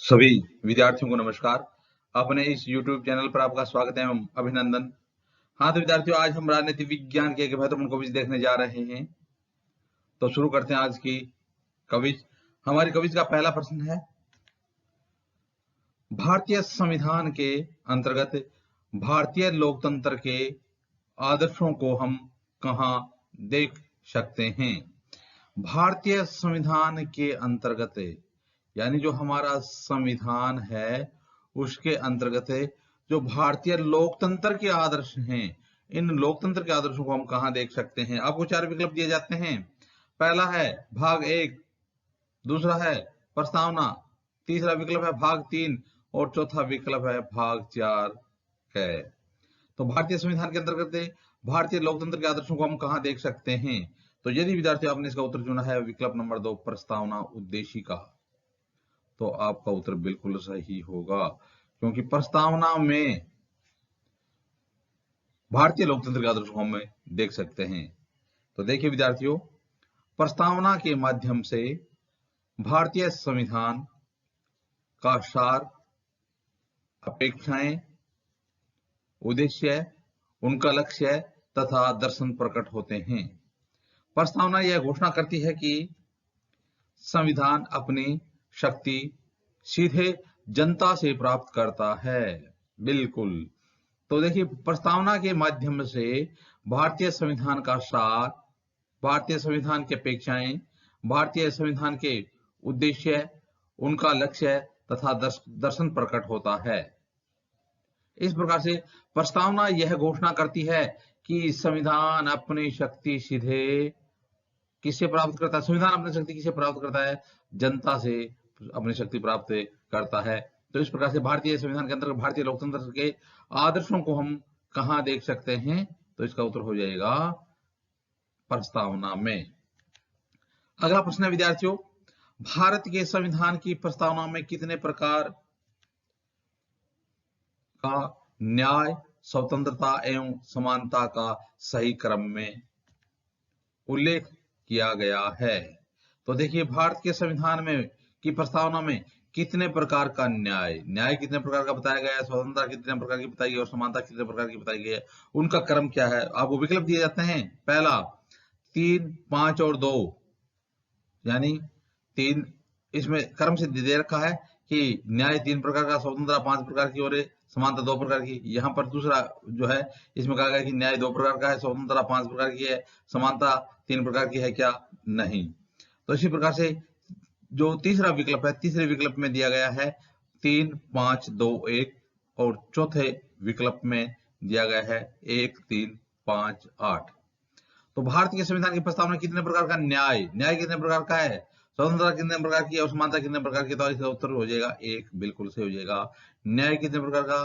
सभी विद्यार्थियों को नमस्कार। अपने इस YouTube चैनल पर आपका स्वागत है एवं अभिनंदन। हाँ तो विद्यार्थियों, आज हम राजनीति विज्ञान के एक महत्वपूर्ण क्विज देखने जा रहे हैं। तो शुरू करते हैं आज की क्विज। हमारी क्विज का पहला प्रश्न है, भारतीय संविधान के अंतर्गत भारतीय लोकतंत्र के आदर्शों को हम कहाँ देख सकते हैं? भारतीय संविधान के अंतर्गत यानी जो हमारा संविधान है उसके अंतर्गत जो भारतीय लोकतंत्र के आदर्श हैं, इन लोकतंत्र के आदर्शों को हम कहाँ देख सकते हैं? आपको चार विकल्प दिए जाते हैं। पहला है भाग 1, दूसरा है प्रस्तावना, तीसरा विकल्प है भाग 3 और चौथा विकल्प है भाग 4 है। तो भारतीय संविधान के अंतर्गत भारतीय लोकतंत्र के आदर्शों को हम कहाँ देख सकते हैं? तो यदि विद्यार्थी आपने इसका उत्तर चुना है विकल्प नंबर 2 प्रस्तावना उद्देशिका, तो आपका उत्तर बिल्कुल सही होगा, क्योंकि प्रस्तावना में भारतीय लोकतंत्र के आदर्शों को हम देख सकते हैं। तो देखिए विद्यार्थियों, प्रस्तावना के माध्यम से भारतीय संविधान का सार, अपेक्षाएं, उद्देश्य, उनका लक्ष्य तथा दर्शन प्रकट होते हैं। प्रस्तावना यह घोषणा करती है कि संविधान अपनी शक्ति सीधे जनता से प्राप्त करता है। बिल्कुल। तो देखिए, प्रस्तावना के माध्यम से भारतीय संविधान का सार, भारतीय संविधान की अपेक्षाएं, भारतीय संविधान के उद्देश्य, उनका लक्ष्य तथा दर्शन प्रकट होता है। इस प्रकार से प्रस्तावना यह घोषणा करती है कि संविधान अपनी शक्ति सीधे किससे प्राप्त करता है? संविधान अपनी शक्ति किससे प्राप्त करता है? जनता से अपनी शक्ति प्राप्त करता है। तो इस प्रकार से भारतीय संविधान के अंतर्गत भारतीय लोकतंत्र के आदर्शों को हम कहाँ देख सकते हैं? तो इसका उत्तर हो जाएगा प्रस्तावना में। अगला प्रश्न है विद्यार्थियों, भारत के संविधान की प्रस्तावना में कितने प्रकार का न्याय, स्वतंत्रता एवं समानता का सही क्रम में उल्लेख किया गया है? तो देखिए, भारत के संविधान में की प्रस्तावना में कितने प्रकार का न्याय कितने प्रकार का बताया गया है, स्वतंत्रता कितने प्रकार की बताई गई है और समानता कितने प्रकार की बताई गई है, उनका क्रम क्या है? आपको विकल्प दिए जाते हैं। पहला 3, 5 और 2, यानी 3 इसमें क्रम से दे रखा है कि न्याय 3 प्रकार का, स्वतंत्रता 5 प्रकार की और समानता 2 प्रकार की। यहाँ पर दूसरा जो है इसमें कहा गया कि न्याय 2 प्रकार का है, स्वतंत्रता 5 प्रकार की है, समानता 3 प्रकार की है क्या? नहीं। तो इसी प्रकार से जो तीसरा विकल्प है, तीसरे विकल्प में दिया गया है 3, 5, 2, 1 और चौथे विकल्प में दिया गया है 1, 3, 5, 8। तो भारत के संविधान की प्रस्तावना कितने प्रकार का न्याय कितने प्रकार का है, स्वतंत्रता कितने प्रकार की है और समानता कितने प्रकार की? तो इसका उत्तर हो जाएगा 1, बिल्कुल से हो जाएगा। न्याय कितने प्रकार का?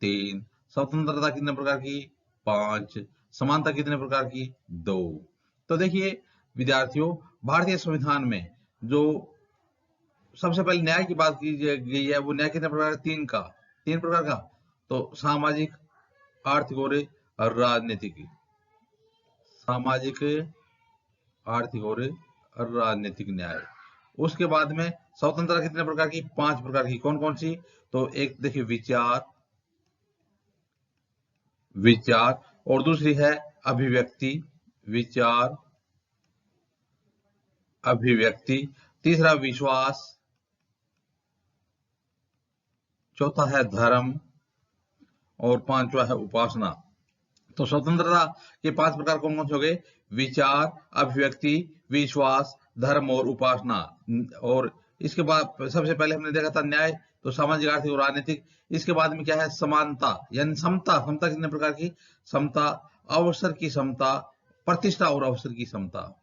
3। स्वतंत्रता कितने प्रकार की? 5। समानता कितने प्रकार की? 2। तो देखिए विद्यार्थियों, भारतीय संविधान में जो सबसे पहले न्याय की बात की गई है, वो न्याय कितने प्रकार? 3 प्रकार का। तो सामाजिक, आर्थिक और राजनीतिक। सामाजिक, आर्थिक और राजनीतिक न्याय। उसके बाद में स्वतंत्रता कितने प्रकार की? 5 प्रकार की। कौन कौन सी? तो एक देखिए विचार और दूसरी है अभिव्यक्ति, विचार, अभिव्यक्ति। तीसरा विश्वास, चौथा है धर्म और पांचवा है उपासना। तो स्वतंत्रता के 5 प्रकार कौन कौन से हो गए? विचार, अभिव्यक्ति, विश्वास, धर्म और उपासना। और इसके बाद सबसे पहले हमने देखा था न्याय, तो सामाजिक, आर्थिक और राजनीतिक। इसके बाद में क्या है? समानता यानी समता। समता कितने प्रकार की? समता, अवसर की समता, प्रतिष्ठा और अवसर की समता।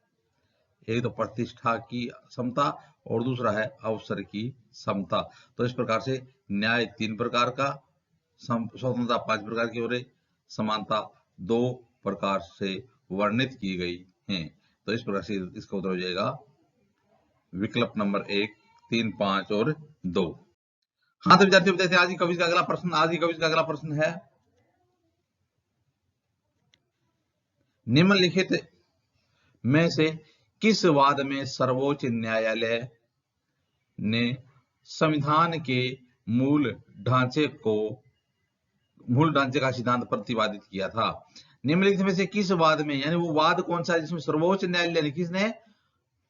एक तो प्रतिष्ठा की समता और दूसरा है अवसर की समता। तो इस प्रकार से न्याय 3 प्रकार का, स्वतंत्रता 5 प्रकार की और समानता 2 प्रकार से वर्णित की गई हैं। तो इस प्रकार से इसका उत्तर हो जाएगा विकल्प नंबर 1, 3, 5 और 2। हाँ तो विद्यार्थियों, देखते हैं आज की कविता का अगला प्रश्न। आज की कविता का अगला प्रश्न है, निम्नलिखित में से किस वाद में सर्वोच्च न्यायालय ने संविधान के मूल ढांचे का सिद्धांत प्रतिपादित किया था। निम्नलिखित में से किस वाद में, यानी वो वाद कौन सा है जिसमें सर्वोच्च न्यायालय ने, किसने,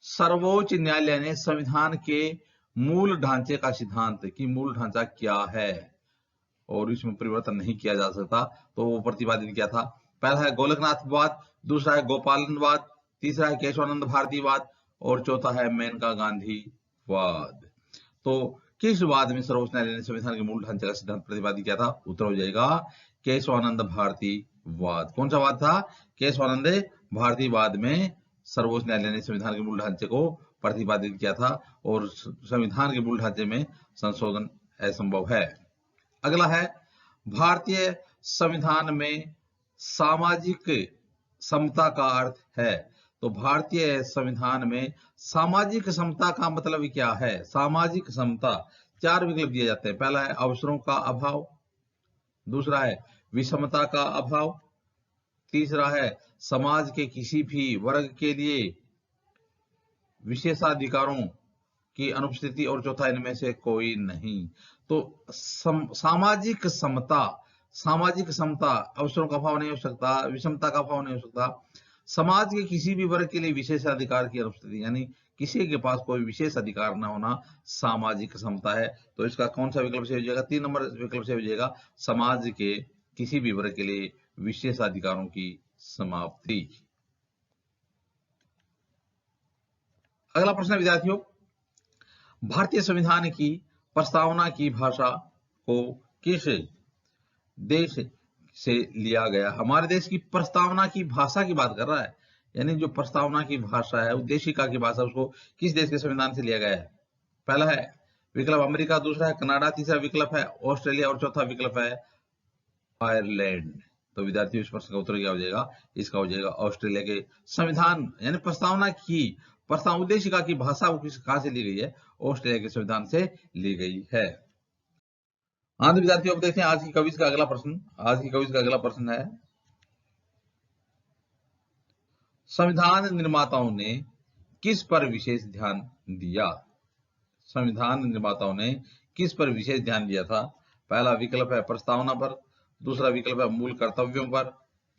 सर्वोच्च न्यायालय ने संविधान के मूल ढांचे का सिद्धांत कि मूल ढांचा क्या है और इसमें परिवर्तन नहीं किया जा सकता, तो वो प्रतिपादित किया था। पहला है गोलकनाथवाद, दूसरा है गोपालनवाद, तीसरा है केशवानंद भारतीवाद और चौथा है मेनका गांधीवाद। तो किस वाद में सर्वोच्च न्यायालय ने संविधान के मूल ढांचे का सिद्धांत प्रतिपादित किया था? उत्तर हो जाएगा केशवानंद भारतीवाद। कौन सा वाद था? केशवानंद भारतीवाद में सर्वोच्च न्यायालय ने संविधान के मूल ढांचे को प्रतिपादित किया था और संविधान के मूल ढांचे में संशोधन असंभव है। अगला है, भारतीय संविधान में सामाजिक समता का अर्थ है। तो भारतीय संविधान में सामाजिक समता का मतलब क्या है? सामाजिक समता, चार विकल्प दिए जाते हैं। पहला है अवसरों का अभाव, दूसरा है विषमता का अभाव, तीसरा है समाज के किसी भी वर्ग के लिए विशेषाधिकारों की अनुपस्थिति और चौथा इनमें से कोई नहीं। तो सामाजिक समता, अवसरों का अभाव नहीं हो सकता, विषमता का अभाव नहीं हो सकता, समाज के किसी भी वर्ग के लिए विशेषाधिकार की अनुपस्थिति, यानी किसी के पास कोई विशेष अधिकार न होना सामाजिक समता है। तो इसका कौन सा विकल्प से हो जाएगा? 3 नंबर विकल्प से हो जाएगा, समाज के किसी भी वर्ग के लिए विशेषाधिकारों की समाप्ति। अगला प्रश्न विद्यार्थियों, भारतीय संविधान की प्रस्तावना की भाषा को किस देश से लिया गया? हमारे देश की प्रस्तावना की भाषा की बात कर रहा है, यानी जो प्रस्तावना की भाषा है, उद्देशिका की भाषा, उसको किस देश के संविधान से लिया गया है? पहला है विकल्प अमेरिका, दूसरा है कनाडा, तीसरा विकल्प है ऑस्ट्रेलिया और चौथा विकल्प है आयरलैंड। तो विद्यार्थियों इस प्रश्न का उत्तर क्या हो जाएगा? इसका हो जाएगा ऑस्ट्रेलिया के संविधान, यानी प्रस्तावना उद्देशिका की भाषा वो कहां से ली गई है? ऑस्ट्रेलिया के संविधान से ली गई है। हाँ तो विद्यार्थियों, अब देखते हैं आज की क्विज का अगला प्रश्न। आज की क्विज का अगला प्रश्न है, संविधान निर्माताओं ने किस पर विशेष ध्यान दिया? संविधान निर्माताओं ने किस पर विशेष ध्यान दिया था? पहला विकल्प है प्रस्तावना पर, दूसरा विकल्प है मूल कर्तव्यों पर,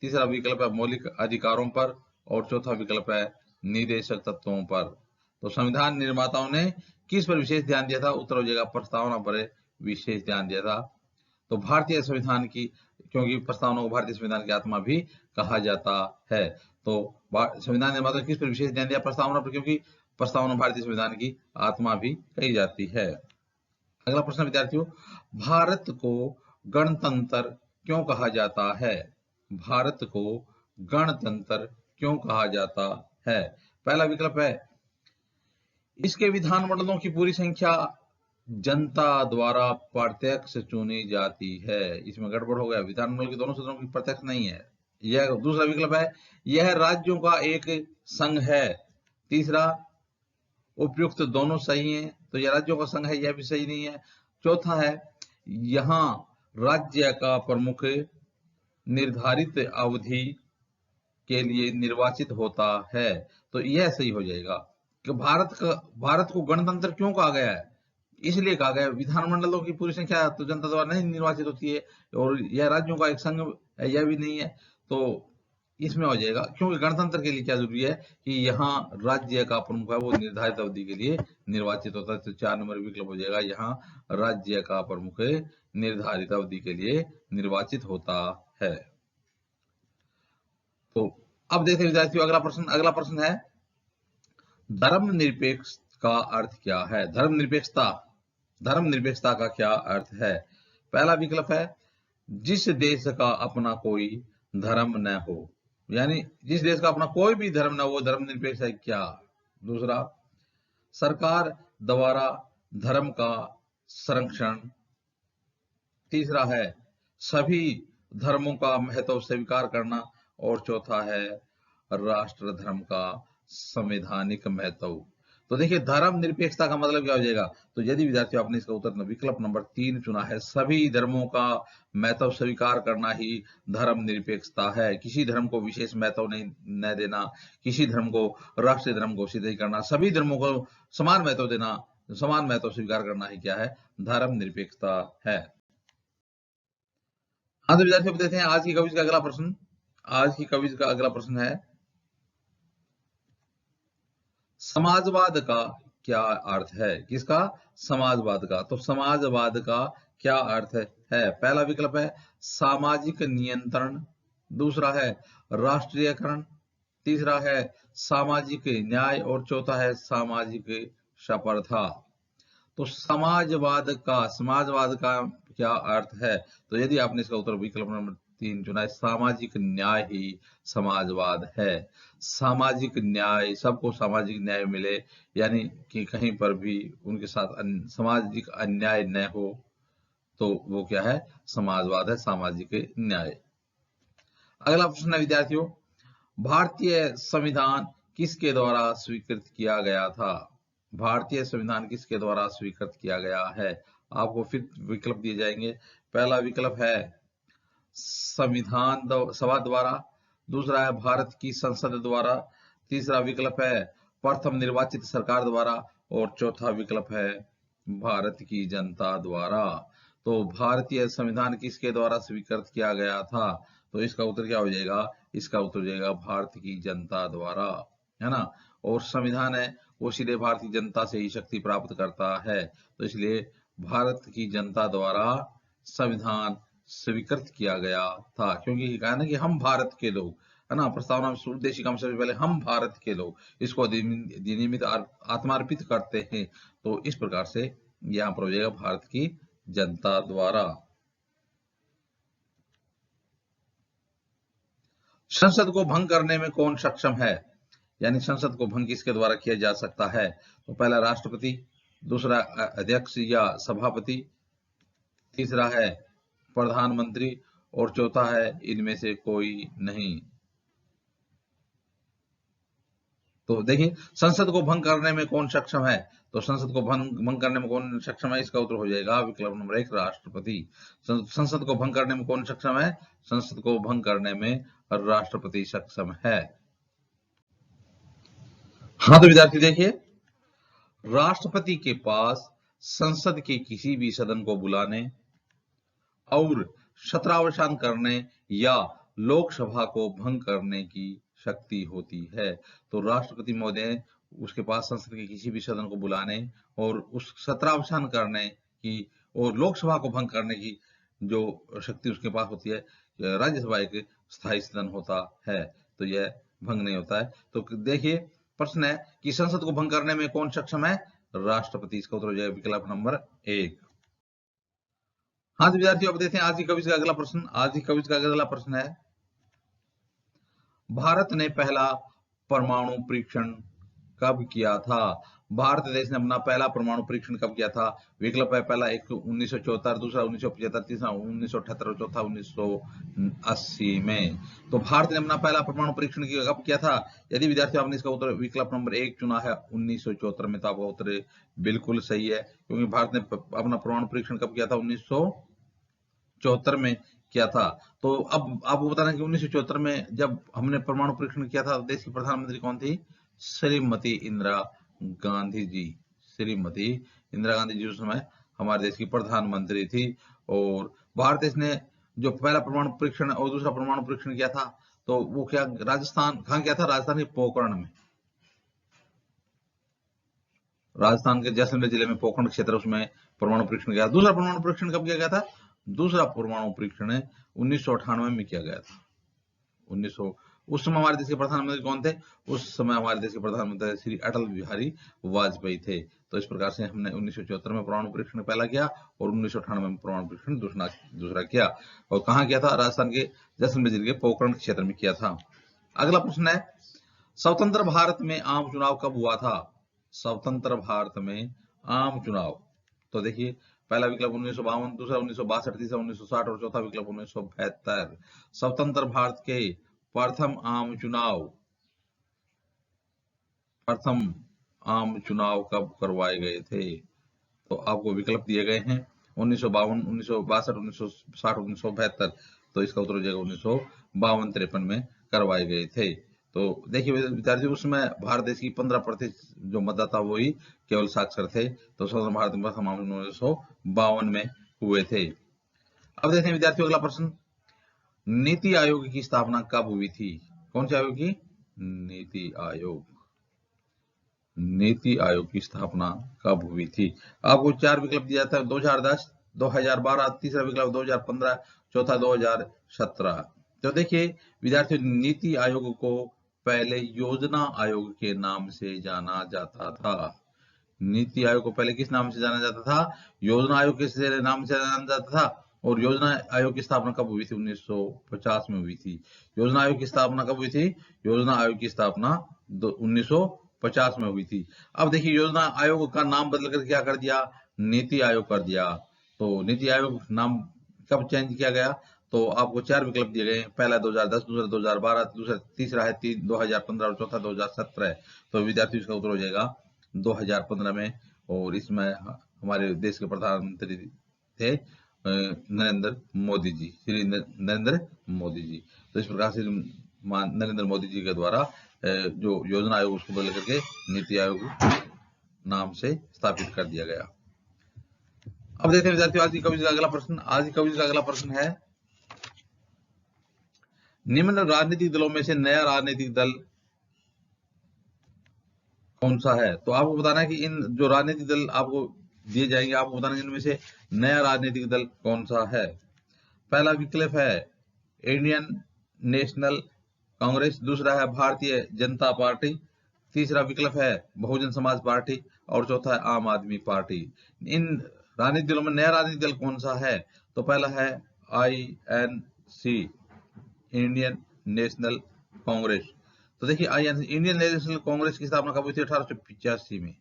तीसरा विकल्प है मौलिक अधिकारों पर और चौथा विकल्प है निर्देशक तत्वों पर। तो संविधान निर्माताओं ने किस पर विशेष ध्यान दिया था? उत्तर हो जाएगा प्रस्तावना पर विशेष ध्यान दिया था। तो भारतीय संविधान की, क्योंकि प्रस्तावना को भारतीय संविधान की आत्मा भी कहा जाता है, तो संविधान निर्माता ने किस पर विशेष ध्यान दिया? प्रस्तावना पर, क्योंकि प्रस्तावना भारतीय संविधान की आत्मा भी कही जाती है। अगला प्रश्न विद्यार्थियों, भारत को गणतंत्र क्यों कहा जाता है? भारत को गणतंत्र क्यों कहा जाता है? पहला विकल्प है इसके विधानमंडलों की पूरी संख्या जनता द्वारा प्रत्यक्ष चुनी जाती है। इसमें गड़बड़ हो गया, विधानमंडल के दोनों सदनों की प्रत्यक्ष नहीं है यह। दूसरा विकल्प है यह राज्यों का एक संघ है। तीसरा उपयुक्त दोनों सही है, तो यह राज्यों का संघ है, यह भी सही नहीं है। चौथा है यहाँ राज्य का प्रमुख निर्धारित अवधि के लिए निर्वाचित होता है, तो यह सही हो जाएगा कि भारत को गणतंत्र क्यों कहा गया है? इसलिए कहा गया विधानमंडलों की पूरी संख्या तो जनता द्वारा नहीं निर्वाचित होती है और यह राज्यों का एक संघ है, यह भी नहीं है, तो इसमें हो जाएगा क्योंकि गणतंत्र के लिए क्या जरूरी है कि यहाँ राज्य का प्रमुख है वो निर्धारित अवधि के लिए निर्वाचित होता है। तो 4 नंबर विकल्प हो जाएगा, यहाँ राज्य का प्रमुख निर्धारित अवधि के लिए निर्वाचित होता है। तो अब देखते हैं विद्यार्थियों अगला प्रश्न है, धर्मनिरपेक्ष का अर्थ क्या है? धर्मनिरपेक्षता का क्या अर्थ है? पहला विकल्प है जिस देश का अपना कोई धर्म न हो, यानी जिस देश का अपना कोई भी धर्म न हो वो धर्मनिरपेक्ष है क्या? दूसरा, सरकार द्वारा धर्म का संरक्षण। तीसरा है सभी धर्मों का महत्व स्वीकार करना और चौथा है राष्ट्र धर्म का संवैधानिक महत्व। तो देखिए धर्म निरपेक्षता का मतलब क्या हो जाएगा? तो यदि विद्यार्थियों आपने इसका उत्तर विकल्प नंबर 3 चुना है, सभी धर्मों का महत्व स्वीकार करना ही धर्म निरपेक्षता है। किसी धर्म को विशेष महत्व न देना, किसी धर्म को राष्ट्रीय धर्म घोषित नहीं करना, सभी धर्मों को समान महत्व देना समान महत्व स्वीकार करना ही क्या है, धर्मनिरपेक्षता है। हाँ तो विद्यार्थियों देते हैं आज की कविज का अगला प्रश्न। आज की कविज का अगला प्रश्न है, समाजवाद का क्या अर्थ है? किसका? समाजवाद का। तो समाजवाद का क्या अर्थ है? पहला विकल्प है सामाजिक नियंत्रण, दूसरा है राष्ट्रीयकरण, तीसरा है सामाजिक न्याय और चौथा है सामाजिक स्पर्धा। तो समाजवाद का क्या अर्थ है? तो यदि आपने इसका उत्तर विकल्प नंबर 3 चुना है, सामाजिक न्याय ही समाजवाद है। सामाजिक न्याय, सबको सामाजिक न्याय मिले, यानी कि कहीं पर भी उनके साथ सामाजिक अन्याय न हो, तो वो क्या है? समाजवाद है, सामाजिक न्याय। अगला प्रश्न है विद्यार्थियों, भारतीय संविधान किसके द्वारा स्वीकृत किया गया था? भारतीय संविधान किसके द्वारा स्वीकृत किया गया है? आपको फिर विकल्प दिए जाएंगे। पहला विकल्प है संविधान सभा द्वारा, दूसरा है भारत की संसद द्वारा, तीसरा विकल्प है प्रथम निर्वाचित सरकार द्वारा और चौथा विकल्प है भारत की जनता द्वारा। तो भारतीय संविधान किसके द्वारा स्वीकृत किया गया था? तो इसका उत्तर क्या हो जाएगा? इसका उत्तर हो जाएगा भारत की जनता द्वारा, है ना। और संविधान है वो सीधे भारतीय जनता से ही शक्ति प्राप्त करता है, तो इसलिए भारत की जनता द्वारा संविधान स्वीकृत किया गया था। क्योंकि कहा ना कि हम भारत के लोग, है ना, प्रस्तावना में उद्देशिका में सबसे पहले हम भारत के लोग इसको अधिनियमित आत्मार्पित करते हैं, तो इस प्रकार से यहाँ पर हो जाएगा भारत की जनता द्वारा। संसद को भंग करने में कौन सक्षम है? यानी संसद को भंग किसके द्वारा किया जा सकता है? तो पहला राष्ट्रपति, दूसरा अध्यक्ष या सभापति, तीसरा है प्रधानमंत्री और चौथा है इनमें से कोई नहीं। तो देखिए संसद को भंग करने में कौन सक्षम है? तो संसद को भंग करने में कौन सक्षम है? इसका उत्तर हो जाएगा विकल्प नंबर 1 राष्ट्रपति। संसद को भंग करने में कौन सक्षम है? संसद को भंग करने में राष्ट्रपति सक्षम है। हाँ तो विद्यार्थी देखिए, राष्ट्रपति के पास संसद के किसी भी सदन को बुलाने और सत्रावसान करने या लोकसभा को भंग करने की शक्ति होती है। तो राष्ट्रपति महोदय उसके पास संसद के किसी भी सदन को बुलाने और उस सत्रावसान करने की और लोकसभा को भंग करने की जो शक्ति उसके पास होती है। राज्यसभा एक स्थायी सदन होता है, तो यह भंग नहीं होता है। तो देखिए प्रश्न है कि संसद को भंग करने में कौन सक्षम है? राष्ट्रपति। इसका उत्तर हो जाएगा विकल्प नंबर 1। हाँ तो विद्यार्थियों अब देखते हैं आज की कविज का अगला प्रश्न। आज की कविज का अगला प्रश्न है, भारत ने पहला परमाणु परीक्षण कब किया था? भारत देश ने अपना पहला परमाणु परीक्षण कब किया था? विकल्प है पहला 1974, दूसरा 1975, तीसरा 1978 और चौथा 1980 में। तो भारत ने अपना पहला परमाणु परीक्षण कब किया था? यदि विद्यार्थियों आपने इसका उत्तर विकल्प नंबर 1 चुना है 1974 में, तो आपका उत्तर बिल्कुल सही है, क्योंकि भारत ने अपना परमाणु परीक्षण कब किया था? 1974 में किया था। तो अब आपको बताना कि 1974 में जब हमने परमाणु परीक्षण किया था, देश की प्रधानमंत्री कौन थी? श्रीमती इंदिरा गांधी जी। श्रीमती इंदिरा गांधी जी उस समय हमारे देश की प्रधानमंत्री थी। और भारत देश ने जो पहला परमाणु परीक्षण और दूसरा परमाणु परीक्षण किया था, तो वो क्या राजस्थान कहाँ किया था? राजस्थान के पोखरण में, राजस्थान के जैसलमेर जिले में पोखरण क्षेत्र, उसमें परमाणु परीक्षण किया। दूसरा परमाणु परीक्षण कब किया गया था? दूसरा परमाणु परीक्षण 1998 में किया गया था। 1900 उस समय हमारे देश के प्रधानमंत्री कौन थे? उस समय हमारे देश के प्रधानमंत्री श्री अटल बिहारी वाजपेयी थे। तो इस प्रकार से हमने 1974 में परमाणु परीक्षण पहला किया और 1998 में परमाणु परीक्षण दूसरा किया। और कहाँ किया था? राजस्थान के जैसलमेर जिले के पोखरण क्षेत्र में किया था। अगला प्रश्न है, स्वतंत्र भारत में आम चुनाव कब हुआ था? स्वतंत्र भारत में आम चुनाव, तो देखिए पहला विकल्प 1952, दूसरा 1962, तीसरा 1960 और चौथा विकल्प 1972। स्वतंत्र भारत के प्रथम आम चुनाव कब करवाए गए थे? तो आपको विकल्प दिए गए हैं 1952, 1962, 1960, 1972। तो इसका उत्तर हो जाएगा 1952-53 में करवाए गए थे। तो देखिए विद्यार्थियों, उसमें भारत देश की 15% जो मतदाता वो ही केवल साक्षर थे। तो स्वतंत्र भारत में समापन 1952 में हुए थे। अब देखते हैं विद्यार्थियों अगला प्रश्न, नीति आयोग की स्थापना कब हुई थी? कौन से आयोग की? नीति आयोग। नीति आयोग की स्थापना कब हुई थी? आपको 4 विकल्प दिया था, 2010, 2012, तीसरा विकल्प 2015, चौथा 2017। तो देखिए विद्यार्थियों, नीति आयोग को पहले योजना आयोग के नाम से जाना जाता था। नीति आयोग को पहले किस नाम से जाना जाता था? योजना आयोग के नाम से जाना जाता था। और योजना आयोग की स्थापना कब हुई थी? 1950 में हुई थी। योजना आयोग की स्थापना कब हुई थी? योजना आयोग की स्थापना 1950 में हुई थी। अब देखिए योजना आयोग का नाम बदल कर क्या कर दिया? नीति आयोग कर दिया। तो नीति आयोग नाम कब चेंज किया गया? तो आपको 4 विकल्प दिए गए, पहला 2010, दूसरा 2012, दूसरा तीसरा है 2015 और चौथा 2017। तो विद्यार्थी इसका उत्तर हो जाएगा 2015 में। और इसमें हमारे देश के प्रधानमंत्री थे नरेंद्र मोदी जी, श्री नरेंद्र मोदी जी। तो इस प्रकार से नरेंद्र मोदी जी के द्वारा जो योजना आयोग उसको बदल करके नीति आयोग नाम से स्थापित कर दिया गया। अब देखते हैं विद्यार्थियों आज की कविता का अगला प्रश्न। आज की कविता का अगला प्रश्न है, निम्न राजनीतिक दलों में से नया राजनीतिक दल कौन सा है? तो आपको बताना है कि इन जो राजनीतिक दल आपको दिए जाएंगे, आपको बताना है इनमें से नया राजनीतिक दल कौन सा है। पहला विकल्प है इंडियन नेशनल कांग्रेस, दूसरा है भारतीय जनता पार्टी, तीसरा विकल्प है बहुजन समाज पार्टी और चौथा है आम आदमी पार्टी। इन राजनीतिक दलों में नया राजनीतिक दल कौन सा है? तो पहला है INC, इंडियन नेशनल कांग्रेस। तो देखिए इंडियन नेशनल कांग्रेस की स्थापना कब हुई थी? 1885 में।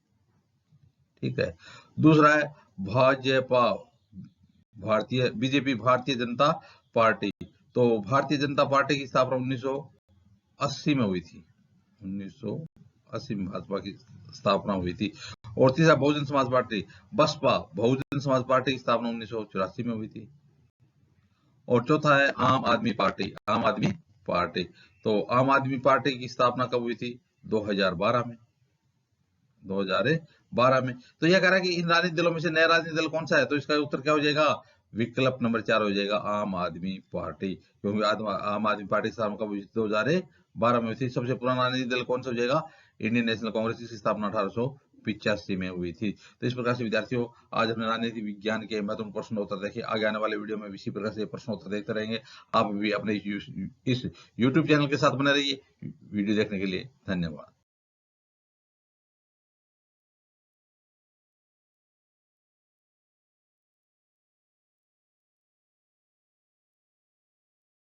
ठीक है। दूसरा है भाजपा, बीजेपी, भारतीय जनता पार्टी। तो भारतीय जनता पार्टी की स्थापना 1980 में हुई थी। 1980 में भाजपा की स्थापना हुई थी। और तीसरा बहुजन समाज पार्टी, बसपा, बहुजन समाज पार्टी की स्थापना 1984 में हुई थी। और चौथा है आम आदमी पार्टी, आम आदमी पार्टी। तो आम आदमी पार्टी की स्थापना कब हुई थी? 2012 में। 2012 में। तो यह कह रहा है कि इन राजनीतिक दलों में से नया राजनीतिक दल कौन सा है? तो इसका उत्तर क्या हो जाएगा? विकल्प नंबर 4 हो जाएगा, आम आदमी पार्टी। क्योंकि आम आदमी पार्टी की स्थापना कब हुई थी? 2012 में हुई थी। सबसे पुराना राजनीतिक दल कौन सा हो जाएगा? इंडियन नेशनल कांग्रेस की स्थापना 1885 में हुई थी। तो इस प्रकार से विद्यार्थियों, आज हमने राजनीति विज्ञान के महत्वपूर्ण प्रश्न उत्तर देखे। आगे आने वाले वीडियो में इसी प्रकार से प्रश्न उत्तर देखते रहेंगे। आप भी अपने इस YouTube चैनल के साथ बने रहिए। वीडियो देखने के लिए धन्यवाद।